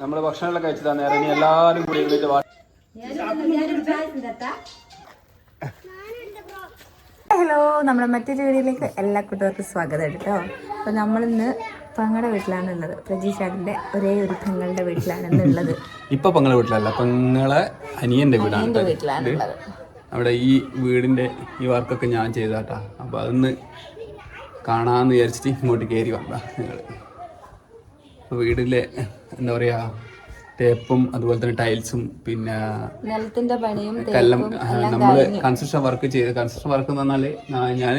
നമ്മൾ ഭക്ഷണമെല്ലാം കഴിച്ചതാ നേരം ഇനി എല്ലാവരും കൂടി ഇരുന്നിട്ട് ഹലോ, നമ്മുടെ മറ്റൊരു വീഡിയോയിലേക്ക് എല്ലാ കൂട്ടുകാർക്കും സ്വാഗതം കേട്ടോ. അപ്പോൾ നമ്മളിന്ന് പെങ്ങളുടെ വീട്ടിലാണുള്ളത്. പ്രജീഷാടിൻ്റെ ഒരേ ഒരു പെങ്ങളുടെ വീട്ടിലാണ് ഇന്നുള്ളത്. ഇപ്പൊ പെങ്ങളുടെ വീട്ടിലല്ല, പെങ്ങളെ അനിയൻ്റെ വീട്ടിലാണുള്ളത്. അവിടെ ഈ വീടിൻ്റെ ഈ വർക്കൊക്കെ ഞാൻ ചെയ്താട്ടാ. അപ്പോൾ അതൊന്ന് കാണാമെന്ന് വിചാരിച്ചിട്ട് ഇങ്ങോട്ട് കയറി വന്ന നിങ്ങൾ. വീടിലെ എന്താ പറയുക, തേപ്പും അതുപോലെ തന്നെ ടൈൽസും പിന്നെ നിലത്തിന്റെ പണിയും നമ്മൾ കൺസ്ട്രക്ഷൻ വർക്ക് എന്ന് പറഞ്ഞാൽ ഞാൻ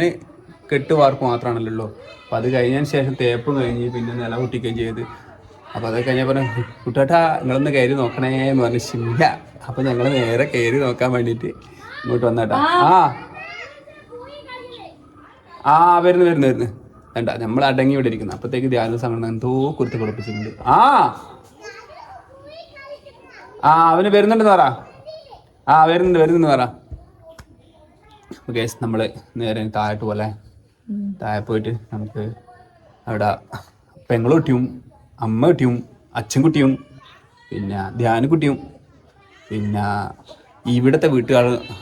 കെട്ട് വാർക്ക് മാത്രമാണല്ലോ. അപ്പം അത് കഴിഞ്ഞതിന് ശേഷം തേപ്പും കഴിഞ്ഞ് പിന്നെ നില പൊട്ടിക്കുകയും ചെയ്ത്. അപ്പോൾ അത് കഴിഞ്ഞപ്പോൾ കുട്ടേട്ടാ നിങ്ങളൊന്ന് കയറി നോക്കണേ എന്ന് പറഞ്ഞു. ശില്ല. അപ്പം ഞങ്ങൾ നേരെ കയറി നോക്കാൻ വേണ്ടിയിട്ട് ഇങ്ങോട്ട് വന്നാട്ടാ. വരുന്നു വേണ്ട, നമ്മൾ അടങ്ങി ഇവിടെ ഇരിക്കുന്നു. അപ്പോഴത്തേക്ക് ധ്യാന സമയം എന്തോ കുരുത്ത് കൊടുപ്പിച്ചിട്ടുണ്ട്. അവന് വരുന്നുണ്ടെന്ന് പറ. വരുന്നുണ്ട് പറ. ഓക്കെ, നമ്മൾ നേരെ താഴോട്ട് പോലെ താഴെ പോയിട്ട് നമുക്ക് അവിടെ പെങ്ങളുട്ടിയും അമ്മ അച്ഛൻകുട്ടിയും പിന്നെ ധ്യാനക്കുട്ടിയും പിന്നെ ഇവിടുത്തെ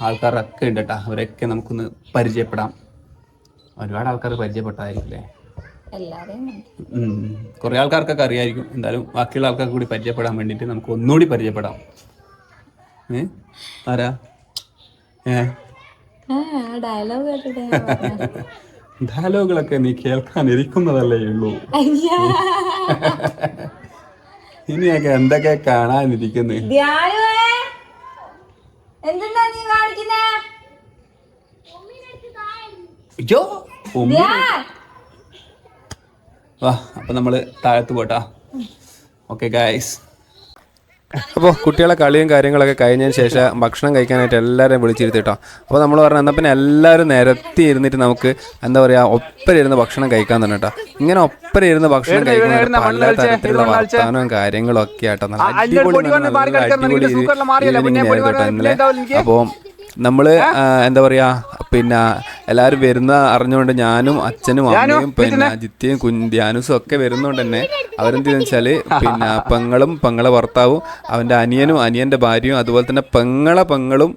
ആൾക്കാരൊക്കെ ഉണ്ട് കേട്ടോ. അവരൊക്കെ നമുക്കൊന്ന് പരിചയപ്പെടാം. ഒരുപാട് ആൾക്കാർ പരിചയപ്പെട്ടായിരിക്കില്ലേ? കുറേ ആൾക്കാർക്കൊക്കെ അറിയായിരിക്കും. എന്തായാലും ബാക്കിയുള്ള ആൾക്കാർക്ക് കൂടി പരിചയപ്പെടാൻ വേണ്ടിയിട്ട് നമുക്ക് ഒന്നുകൂടി പരിചയപ്പെടാം. ആരാ? ഡയലോഗുകളൊക്കെ നീ കേൾക്കാൻ ഇരിക്കുന്നതല്ലേ ഉള്ളൂ. ഇനിയൊക്കെ എന്തൊക്കെ കാണാനിരിക്കുന്നു. അയ്യോ, വാ. അപ്പം നമ്മൾ താഴത്ത് പോട്ടാ. Okay guys. അപ്പോൾ കുട്ടികളെ കളിയും കാര്യങ്ങളൊക്കെ കഴിഞ്ഞതിന് ശേഷം ഭക്ഷണം കഴിക്കാനായിട്ട് എല്ലാവരെയും വിളിച്ചിരുത്തിട്ടോ. അപ്പോൾ നമ്മൾ പറഞ്ഞു എന്നാൽ പിന്നെ എല്ലാവരും നിരത്തി ഇരുന്നിട്ട് നമുക്ക് എന്താ പറയുക ഒപ്പരം ഇരുന്ന് ഭക്ഷണം കഴിക്കാൻ തന്നെ കേട്ടോ. ഇങ്ങനെ ഒപ്പരം ഇരുന്ന് ഭക്ഷണം കഴിക്കുന്ന പല തരത്തിലുള്ള വർത്തമാനവും കാര്യങ്ങളും ഒക്കെ ആട്ടോ. നല്ല അടിപൊളി ഇന്നലെ. അപ്പോൾ നമ്മൾ എന്താ പറയുക പിന്നെ എല്ലാവരും വരുന്ന അറിഞ്ഞുകൊണ്ട് ഞാനും അച്ഛനും അമ്മയും പിന്നെ ജിത്തിയും ധ്യാനുസും ഒക്കെ വരുന്നതുകൊണ്ട് തന്നെ അവരെന്തെന്ന് വെച്ചാൽ പിന്നെ പെങ്ങളെ ഭർത്താവും അവൻ്റെ അനിയൻ്റെ ഭാര്യയും അതുപോലെ തന്നെ പെങ്ങളും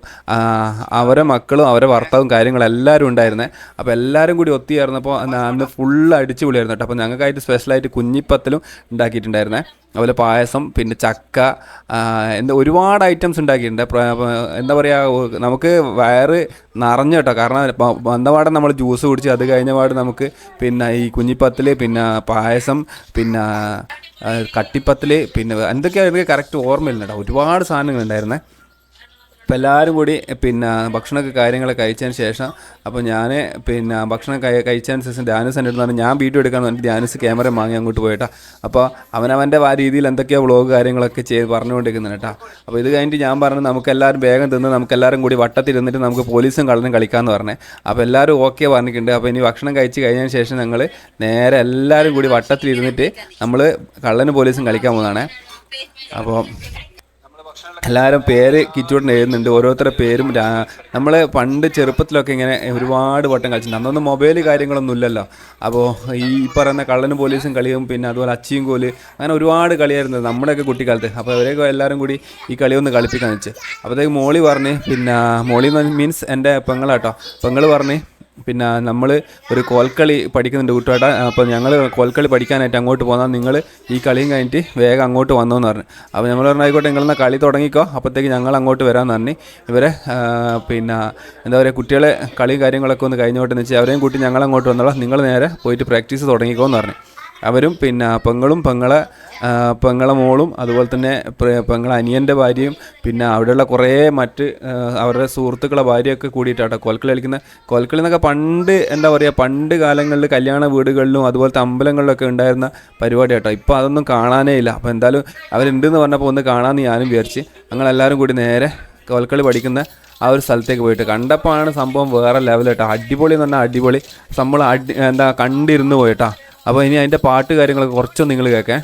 അവരെ മക്കളും അവരെ ഭർത്താവും കാര്യങ്ങളെല്ലാവരും ഉണ്ടായിരുന്നേ. അപ്പോൾ എല്ലാവരും കൂടി ഒത്തുചേർന്നപ്പോൾ അന്ന് ഫുള്ള് അടിച്ചുപൊളിയായിരുന്നു കേട്ടോ. അപ്പോൾ ഞങ്ങൾക്കായിട്ട് സ്പെഷ്യലായിട്ട് കുഞ്ഞിപ്പത്തലും ഉണ്ടാക്കിയിട്ടുണ്ടായിരുന്നേ. അതുപോലെ പായസം, പിന്നെ ചക്ക, ഒരുപാട് ഐറ്റംസ് ഉണ്ടാക്കിയിട്ടുണ്ട്. എന്താ പറയുക, നമുക്ക് വയറ് നിറഞ്ഞു കേട്ടോ. കാരണം വന്നപാടെ നമ്മൾ ജ്യൂസ് കുടിച്ച് അത് കഴിഞ്ഞ പാട് നമുക്ക് പിന്നെ ഈ കുഞ്ഞിപ്പത്തിൽ, പിന്നെ പായസം, പിന്നെ കട്ടിപ്പത്തിൽ, പിന്നെ എന്തൊക്കെയാണ് എനിക്ക് കറക്റ്റ് ഓർമ്മയില്ല കേട്ടോ. ഒരുപാട് സാധനങ്ങളുണ്ടായിരുന്നേ. അപ്പോൾ എല്ലാവരും കൂടി പിന്നെ ഭക്ഷണമൊക്കെ കാര്യങ്ങളൊക്കെ കഴിച്ചതിന് ശേഷം അപ്പോൾ ഞാൻ പിന്നെ ഭക്ഷണം കഴിച്ചതിന് ശേഷം ധ്യാനസ് എൻ്റെ അടുത്ത് പറഞ്ഞാൽ ഞാൻ വീഡിയോ എടുക്കാമെന്ന് പറഞ്ഞിട്ട് ധ്യാനസ് ക്യാമറ വാങ്ങി അങ്ങോട്ട് പോയിട്ടാ. അപ്പോൾ അവനവൻ്റെ ആ രീതിയിൽ എന്തൊക്കെയോ വ്ളോഗ് കാര്യങ്ങളൊക്കെ പറഞ്ഞുകൊണ്ടിരിക്കുന്നത് കേട്ടോ. അപ്പോൾ ഇത് കഴിഞ്ഞിട്ട് ഞാൻ പറഞ്ഞു നമുക്കെല്ലാവരും വേഗം തിന്ന് നമുക്കെല്ലാവരും കൂടി വട്ടത്തിരുന്നിട്ട് നമുക്ക് പോലീസും കള്ളനും കളിക്കാമെന്ന് പറഞ്ഞേ. അപ്പോൾ എല്ലാവരും ഓക്കെ പറഞ്ഞിട്ടുണ്ട്. അപ്പോൾ ഇനി ഭക്ഷണം കഴിച്ച് കഴിഞ്ഞതിന് ശേഷം ഞങ്ങൾ നേരെ എല്ലാവരും കൂടി വട്ടത്തിലിരുന്നിട്ട് നമ്മൾ കള്ളനും പോലീസും കളിക്കാൻ പോകുന്നതാണ്. അപ്പോൾ എല്ലാവരും പേര് കിച്ചൂട്ടിന് എഴുതുന്നുണ്ട്. ഓരോരുത്തരുടെ പേരും നമ്മൾ പണ്ട് ചെറുപ്പത്തിലൊക്കെ ഇങ്ങനെ ഒരുപാട് വട്ടം കളിച്ചിട്ടുണ്ട്. അന്നൊന്നും മൊബൈൽ കാര്യങ്ങളൊന്നും ഇല്ലല്ലോ. അപ്പോൾ ഈ പറയുന്ന കള്ളനും പോലീസും കളിയും പിന്നെ അതുപോലെ അച്ചിയും കോല് അങ്ങനെ ഒരുപാട് കളിയായിരുന്നു നമ്മുടെയൊക്കെ കുട്ടിക്കാലത്ത്. അപ്പോൾ അവരെയൊക്കെ എല്ലാവരും കൂടി ഈ കളിയൊന്ന് കളിപ്പിക്കാൻ വെച്ച്. അപ്പോഴത്തേക്ക് മോളി പറഞ്ഞ് പിന്നെ മോളി മീൻസ് എൻ്റെ പെങ്ങളാട്ടോ. പെങ്ങൾ പറഞ്ഞ് പിന്നെ നമ്മൾ ഒരു കോൽക്കളി പഠിക്കുന്നുണ്ട് കൂട്ടുകാട്ട. അപ്പോൾ ഞങ്ങൾ കോൽക്കളി പഠിക്കാനായിട്ട് അങ്ങോട്ട് പോന്നാൽ നിങ്ങൾ ഈ കളിയും കഴിഞ്ഞിട്ട് വേഗം അങ്ങോട്ട് വന്നോന്ന് പറഞ്ഞു. അപ്പോൾ നമ്മൾ പറഞ്ഞു ആയിക്കോട്ടെ, നിങ്ങളെന്നാൽ കളി തുടങ്ങിക്കോ, അപ്പോഴത്തേക്ക് ഞങ്ങൾ അങ്ങോട്ട് വരാമെന്ന് പറഞ്ഞു. ഇവരെ പിന്നെ എന്താ പറയുക കുട്ടികളെ കളിയും കാര്യങ്ങളൊക്കെ ഒന്ന് കഴിഞ്ഞോട്ടെന്ന് വെച്ചാൽ അവരെയും കൂട്ടി ഞങ്ങൾ അങ്ങോട്ട് വന്നോളാം, നിങ്ങൾ നേരെ പോയിട്ട് പ്രാക്ടീസ് തുടങ്ങിക്കോ എന്ന് പറഞ്ഞു. അവരും പിന്നെ പെങ്ങളെ മോളും അതുപോലെ തന്നെ പെങ്ങളെ അനിയൻ്റെ ഭാര്യയും പിന്നെ അവിടെയുള്ള കുറേ മറ്റ് അവരുടെ സുഹൃത്തുക്കളെ ഭാര്യയൊക്കെ കൂടിയിട്ടാട്ടോ കോൽക്കളി കളിക്കുന്ന. കോൽക്കളി എന്നൊക്കെ പണ്ട് എന്താ പറയുക പണ്ട് കാലങ്ങളിൽ കല്യാണ വീടുകളിലും അതുപോലത്തെ അമ്പലങ്ങളിലൊക്കെ ഉണ്ടായിരുന്ന പരിപാടി കേട്ടോ. ഇപ്പോൾ അതൊന്നും കാണാനേ ഇല്ല. അപ്പോൾ എന്തായാലും അവരുണ്ടെന്ന് പറഞ്ഞപ്പോൾ ഒന്ന് കാണാമെന്ന് ഞാനും വിചാരിച്ച് ഞങ്ങളെല്ലാവരും കൂടി നേരെ കോൽക്കളി പഠിക്കുന്ന ആ ഒരു സ്ഥലത്തേക്ക് പോയിട്ട് കണ്ടപ്പോൾ ആണ് സംഭവം വേറെ ലെവൽ കേട്ടോ. അടിപൊളി എന്ന് പറഞ്ഞാൽ അടിപൊളി. നമ്മൾ കണ്ടിരുന്ന് പോയിട്ടാ. അപ്പോൾ ഇനി അതിൻ്റെ പാട്ട് കാര്യങ്ങളൊക്കെ കുറച്ചൊന്നും നിങ്ങൾ കേൾക്കേ.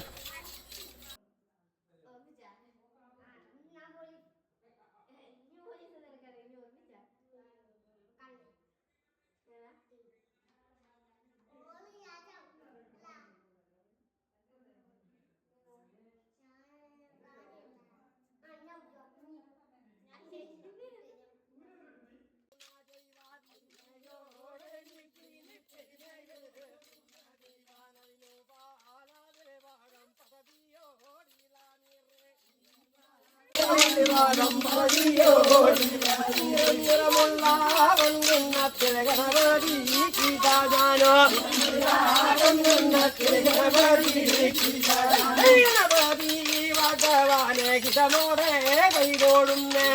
ഭഗവാനെ ഹിതമോടെ കൈകോടുന്നേ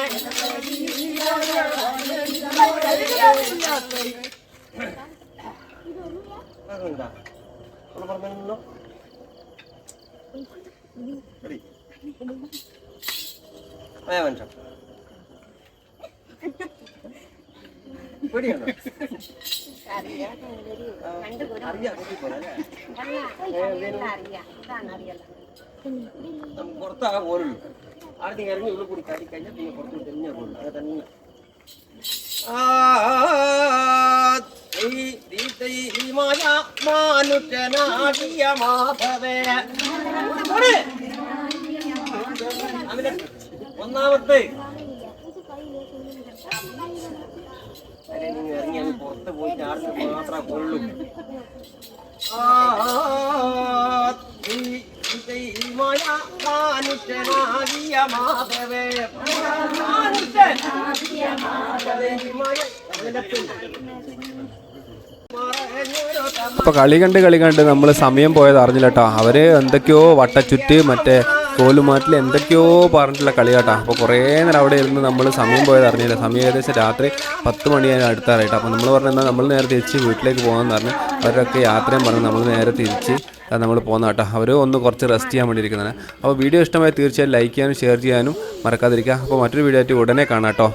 പുറത്താകാൻ പോലുള്ളൂ ആദ്യം ഇറങ്ങി ഉള്ളിൽ കൂടി കാട്ടി കഴിഞ്ഞാൽ പിന്നെ പുറത്തു തന്നെ പോകുള്ളൂ അത് തന്നെ ഒന്നാമത്തെ ഇറങ്ങി അങ്ങ് പുറത്ത് പോയിട്ട് ആർക്ക് മാത്രമേ കൊള്ളൂ അപ്പോൾ കളി കണ്ട് നമ്മൾ സമയം പോയത് അറിഞ്ഞില്ല കേട്ടോ. അവർ എന്തൊക്കെയോ വട്ടച്ചുറ്റ് മറ്റേ കോലുമാറ്റിൽ എന്തൊക്കെയോ പറഞ്ഞിട്ടുള്ള കളി കേട്ടോ. അപ്പോൾ കുറേ നേരം അവിടെ ഇരുന്ന് നമ്മൾ സമയം പോയത് അറിഞ്ഞില്ല. സമയം ഏകദേശം രാത്രി 10 മണിയായി അടുത്താറായിട്ടോ. അപ്പോൾ നമ്മൾ പറഞ്ഞാൽ നമ്മൾ നേരെ തിരിച്ച് വീട്ടിലേക്ക് പോകാമെന്ന് പറഞ്ഞ് അവരൊക്കെ യാത്രയും പറഞ്ഞ് നമ്മൾ നേരെ തിരിച്ച് നമ്മൾ പോകുന്ന കേട്ടോ. അവർ ഒന്ന് കുറച്ച് റെസ്റ്റ് ചെയ്യാൻ വേണ്ടി ഇരിക്കുന്നതാണ്. അപ്പോൾ വീഡിയോ ഇഷ്ടമായി തീർച്ചയായും ലൈക്ക് ചെയ്യാനും ഷെയർ ചെയ്യാനും മറക്കാതിരിക്കുക. അപ്പോൾ മറ്റൊരു വീഡിയോ ആയിട്ട് ഉടനെ കാണാം കേട്ടോ.